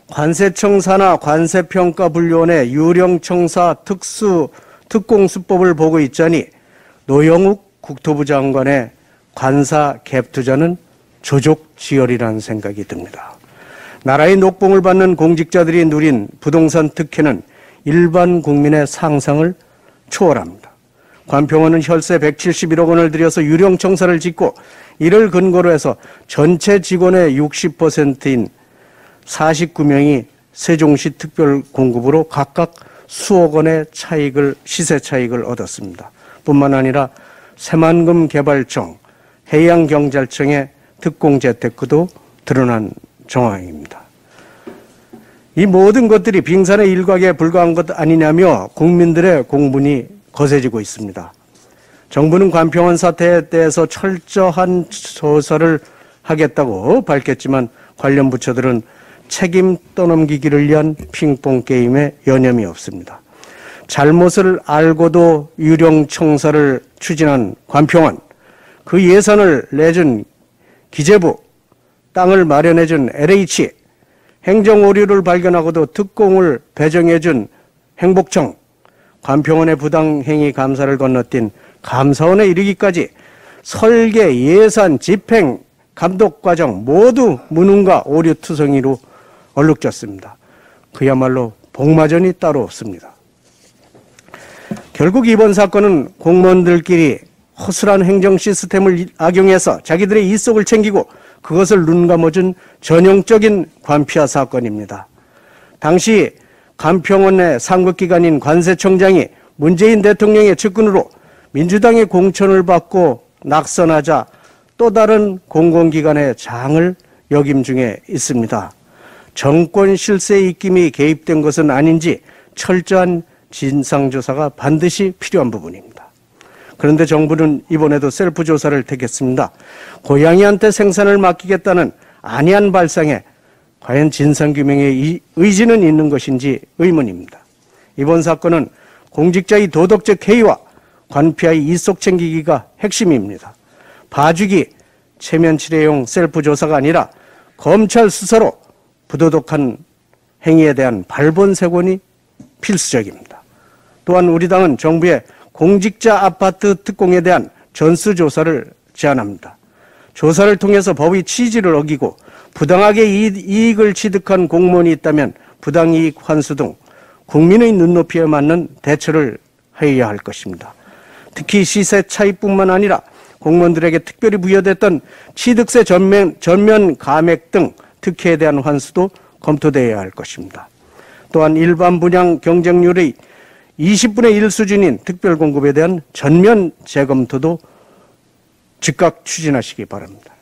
관세청사나 관세평가분류원의 유령청사 특공수법을 보고 있자니 노영욱 국토부 장관의 관사 갭 투자는 조족지혈이라는 생각이 듭니다. 나라의 녹봉을 받는 공직자들이 누린 부동산 특혜는 일반 국민의 상상을 초월합니다. 관평원은 혈세 171억 원을 들여서 유령청사를 짓고 이를 근거로 해서 전체 직원의 60%인 49명이 세종시 특별공급으로 각각 수억 원의 시세 차익을 얻었습니다. 뿐만 아니라 새만금 개발청, 해양경찰청의 특공재테크도 드러난 정황입니다. 이 모든 것들이 빙산의 일각에 불과한 것 아니냐며 국민들의 공분이 거세지고 있습니다. 정부는 관평원 사태에 대해서 철저한 조사를 하겠다고 밝혔지만 관련 부처들은 책임 떠넘기기를 위한 핑퐁 게임에 여념이 없습니다. 잘못을 알고도 유령청사를 추진한 관평원, 그 예산을 내준 기재부, 땅을 마련해준 LH, 행정오류를 발견하고도 특공을 배정해준 행복청, 관평원의 부당행위 감사를 건너뛴 감사원에 이르기까지 설계, 예산, 집행, 감독 과정 모두 무능과 오류투성이로 얼룩졌습니다. 그야말로 복마전이 따로 없습니다. 결국 이번 사건은 공무원들끼리 허술한 행정 시스템을 악용해서 자기들의 이속을 챙기고 그것을 눈감아준 전형적인 관피아 사건입니다. 당시 관평원의 상급기관인 관세청장이 문재인 대통령의 측근으로 민주당의 공천을 받고 낙선하자 또 다른 공공기관의 장을 역임 중에 있습니다. 정권 실세 입김이 개입된 것은 아닌지 철저한 진상조사가 반드시 필요한 부분입니다. 그런데 정부는 이번에도 셀프 조사를 택했습니다. 고양이한테 생산을 맡기겠다는 안이한 발상에 과연 진상규명의 의지는 있는 것인지 의문입니다. 이번 사건은 공직자의 도덕적 해이와 관피아의 이속 챙기기가 핵심입니다. 봐주기, 체면치레용 셀프 조사가 아니라 검찰 수사로 부도덕한 행위에 대한 발본색원이 필수적입니다. 또한 우리 당은 정부의 공직자 아파트 특공에 대한 전수조사를 제안합니다. 조사를 통해서 법의 취지를 어기고 부당하게 이익을 취득한 공무원이 있다면 부당이익 환수 등 국민의 눈높이에 맞는 대처를 해야 할 것입니다. 특히 시세 차익뿐만 아니라 공무원들에게 특별히 부여됐던 취득세 전면 감액 등 특혜에 대한 환수도 검토되어야 할 것입니다. 또한 일반 분양 경쟁률의 20분의 1 수준인 특별공급에 대한 전면 재검토도 즉각 추진하시기 바랍니다.